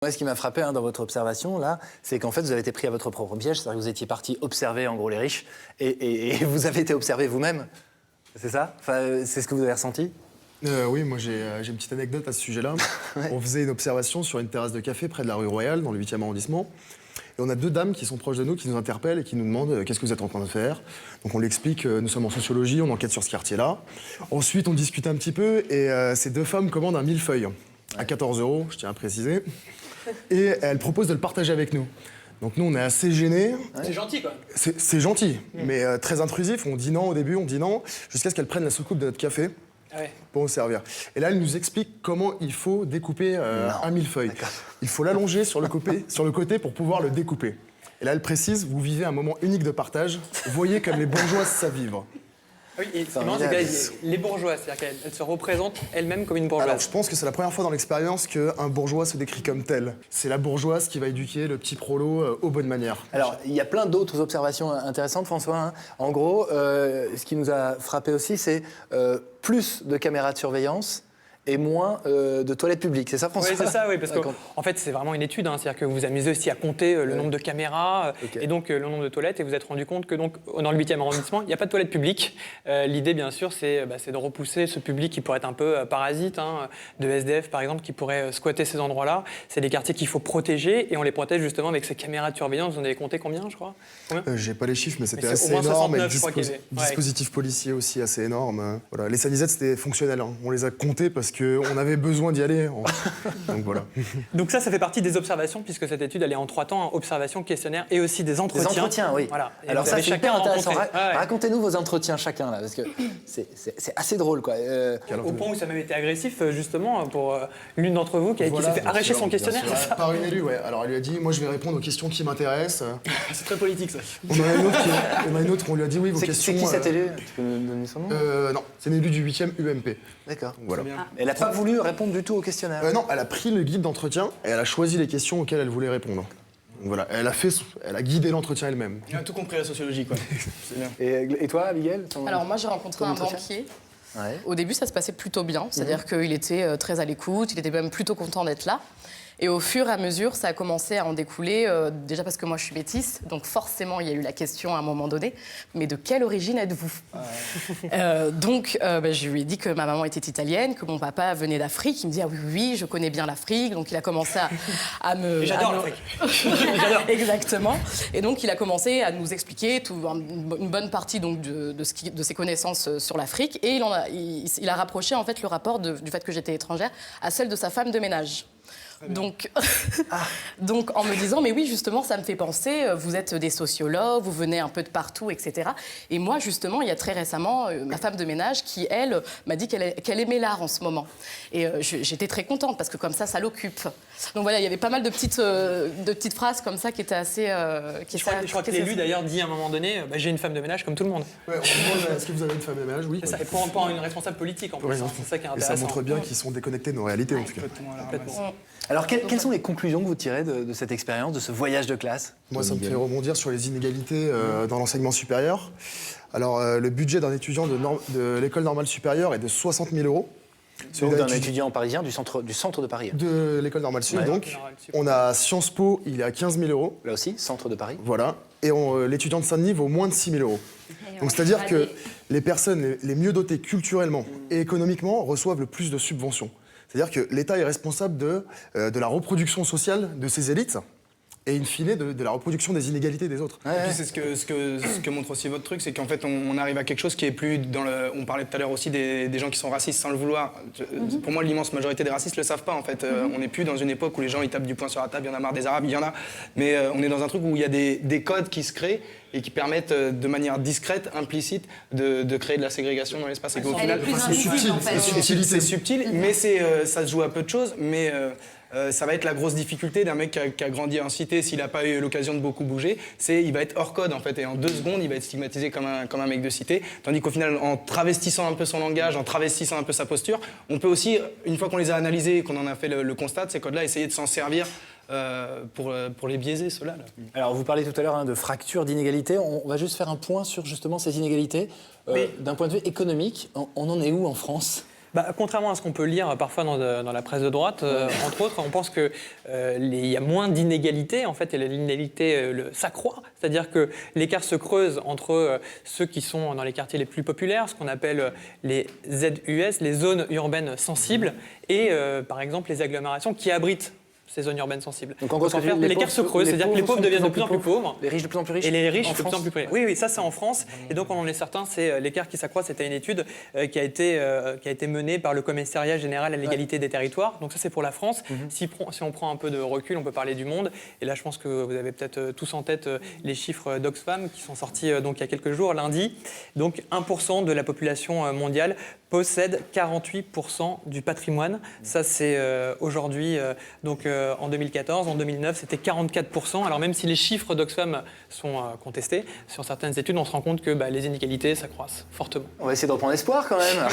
Moi, ce qui m'a frappé dans votre observation, là, c'est qu'en fait, vous avez été pris à votre propre piège. C'est-à-dire que vous étiez parti observer, en gros, les riches, et vous avez été observé vous-même. C'est ça? Enfin, c'est ce que vous avez ressenti? Oui, moi j'ai une petite anecdote à ce sujet-là. Ouais. On faisait une observation sur une terrasse de café près de la rue Royale, dans le 8e arrondissement. Et on a deux dames qui sont proches de nous, qui nous interpellent et qui nous demandent qu'est-ce que vous êtes en train de faire. Donc on l'explique, nous sommes en sociologie, on enquête sur ce quartier-là. Ensuite, on discute un petit peu et ces deux femmes commandent un millefeuille à 14 €, je tiens à préciser. Et elles proposent de le partager avec nous. Donc nous, on est assez gênés. C'est gentil, quoi. C'est gentil, mais très intrusif. On dit non au début, on dit non, jusqu'à ce qu'elles prennent la soucoupe de notre café. Ah ouais. Pour nous servir. Et là, elle nous explique comment il faut découper un millefeuille. Il faut l'allonger sur le côté pour pouvoir le découper. Et là, elle précise, vous vivez un moment unique de partage. Voyez comme les bourgeoises savent vivre. Oui, et c'est marrant, c'est que les bourgeoises, c'est-à-dire qu'elles se représentent elles-mêmes comme une bourgeoise. Alors, je pense que c'est la première fois dans l'expérience qu'un bourgeois se décrit comme tel. C'est la bourgeoise qui va éduquer le petit prolo aux bonnes manières. Alors, il y a plein d'autres observations intéressantes, François. En gros, ce qui nous a frappé aussi, c'est plus de caméras de surveillance et moins de toilettes publiques. C'est ça, François? Oui, c'est ça, oui, parce qu'en fait, c'est vraiment une étude. C'est-à-dire que vous vous amusez aussi à compter le nombre de caméras et donc le nombre de toilettes. Et vous vous êtes rendu compte que donc, dans le 8e arrondissement, il n'y a pas de toilettes publiques. L'idée, bien sûr, c'est de repousser ce public qui pourrait être un peu parasite, de SDF, par exemple, qui pourrait squatter ces endroits-là. C'est des quartiers qu'il faut protéger et on les protège justement avec ces caméras de surveillance. Vous en avez compté combien, je crois? J'ai pas les chiffres, mais c'était c'est assez au moins énorme. 69, Et je crois qu'il y avait. Ouais. dispositif policier aussi assez énorme. Voilà. Les sanisettes, c'était fonctionnel. On les a comptés parce qu'on avait besoin d'y aller. Donc voilà. Donc ça fait partie des observations, puisque cette étude, elle est en 3 temps, observation, questionnaire et aussi des entretiens. Des entretiens, oui. Voilà. Et alors vous ça, avez c'est chacun hyper intéressant. rencontré. Ouais. Racontez-nous vos entretiens chacun, là, parce que c'est assez drôle, quoi. Au point où ça a même été agressif, justement, pour l'une d'entre vous qui s'est fait arracher son questionnaire, c'est ça? Par une élue, ouais. Alors elle lui a dit, moi je vais répondre aux questions qui m'intéressent. C'est très politique, ça. On en a une autre, on lui a dit, oui, vos questions... C'est qui cette élue? Tu peux nous donner son nom? Non, c'est une élue du 8e UMP. D'accord. Voilà. Elle n'a pas voulu répondre du tout au questionnaire? Non, elle a pris le guide d'entretien et elle a choisi les questions auxquelles elle voulait répondre. Donc voilà, elle a guidé l'entretien elle-même. Il a tout compris à la sociologie, quoi. C'est bien. Et toi, Abigail? Alors moi, j'ai rencontré un entretien banquier. Ouais. Au début, ça se passait plutôt bien. C'est-à-dire qu'il était très à l'écoute, il était même plutôt content d'être là. Et au fur et à mesure, ça a commencé à en découler, déjà parce que moi je suis métisse, donc forcément il y a eu la question à un moment donné, mais de quelle origine êtes-vous? Donc je lui ai dit que ma maman était italienne, que mon papa venait d'Afrique. Il me dit ah oui, je connais bien l'Afrique. Donc il a commencé à me... J'adore l'Afrique. Exactement. Et donc il a commencé à nous expliquer une bonne partie donc, de ses connaissances sur l'Afrique. Et il a rapproché en fait le rapport du fait que j'étais étrangère à celle de sa femme de ménage. Donc, donc, en me disant, mais oui, justement, ça me fait penser, vous êtes des sociologues, vous venez un peu de partout, etc. Et moi, justement, il y a très récemment, ma femme de ménage qui, elle, m'a dit qu'elle aimait l'art en ce moment. Et j'étais très contente, parce que comme ça l'occupe. Donc voilà, il y avait pas mal de petites phrases comme ça qui étaient assez... Je crois que l'élu, d'ailleurs, dit à un moment donné, j'ai une femme de ménage comme tout le monde. Ouais, on demande, est-ce que vous avez une femme de ménage? Oui. C'est ça, et pour une responsable politique, en plus. C'est ça qui est Et intéressant. ça montre bien qu'ils sont déconnectés de nos réalités, en tout cas. Complètement. Alors, quelles sont les conclusions que vous tirez de cette expérience, de ce voyage de classe? Moi, ça me fait rebondir sur les inégalités dans l'enseignement supérieur. Alors, le budget d'un étudiant de l'école normale supérieure est de 60 000 €. Donc d'un étudiant parisien du centre de Paris. De l'école normale sup, Ouais. donc. On a Sciences Po, il est à 15 000 €. Là aussi, centre de Paris. Voilà. Et l'étudiant de Saint-Denis vaut moins de 6 000 €. Donc, c'est-à-dire que les personnes les mieux dotées culturellement et économiquement reçoivent le plus de subventions. C'est-à-dire que l'État est responsable de la reproduction sociale de ces élites et in fine de la reproduction des inégalités des autres. Et puis c'est ce que montre aussi votre truc, c'est qu'en fait on arrive à quelque chose qui est plus dans le... On parlait tout à l'heure aussi des gens qui sont racistes sans le vouloir. Pour moi, l'immense majorité des racistes le savent pas en fait. On n'est plus dans une époque où les gens ils tapent du poing sur la table, il y en a marre des Arabes, il y en a. Mais on est dans un truc où il y a des codes qui se créent et qui permettent de manière discrète, implicite, de créer de la ségrégation dans l'espace. Et qu'au final, c'est subtil, c'est subtil, mais ça se joue à peu de choses, mais ça va être la grosse difficulté d'un mec qui a grandi en cité, s'il n'a pas eu l'occasion de beaucoup bouger, il va être hors code en fait, et en 2 secondes, il va être stigmatisé comme un mec de cité, tandis qu'au final, en travestissant un peu son langage, en travestissant un peu sa posture, on peut aussi, une fois qu'on les a analysés et qu'on en a fait le constat de ces codes-là, essayer de s'en servir pour les biaiser, ceux-là. Alors, vous parlez tout à l'heure de fractures, d'inégalités. On va juste faire un point sur justement ces inégalités. Oui. D'un point de vue économique, on en est où en France? Contrairement à ce qu'on peut lire parfois dans la presse de droite, entre autres, on pense qu'il y a moins d'inégalités, en fait, et l'inégalité s'accroît. C'est-à-dire que l'écart se creuse entre ceux qui sont dans les quartiers les plus populaires, ce qu'on appelle les ZUS, les zones urbaines sensibles, et par exemple les agglomérations qui abritent ces zones urbaines sensibles. Donc en gros, l'écart se creuse, c'est-à-dire que les pauvres deviennent de plus en plus pauvres. Les riches de plus en plus riches. Et les riches en de plus en France. plus riches. Oui, ça c'est en France. Et donc on en est certain, c'est l'écart qui s'accroît. C'était une étude qui a été menée par le Commissariat général à l'égalité des territoires. Donc ça c'est pour la France. Si on prend un peu de recul, on peut parler du monde. Et là je pense que vous avez peut-être tous en tête les chiffres d'Oxfam qui sont sortis donc il y a quelques jours, lundi. Donc 1% de la population mondiale possède 48% du patrimoine. Ça, c'est aujourd'hui, en 2014. En 2009, c'était 44%. Alors même si les chiffres d'Oxfam sont contestés, sur certaines études, on se rend compte que les inégalités s'accroissent fortement. On va essayer de reprendre espoir quand même.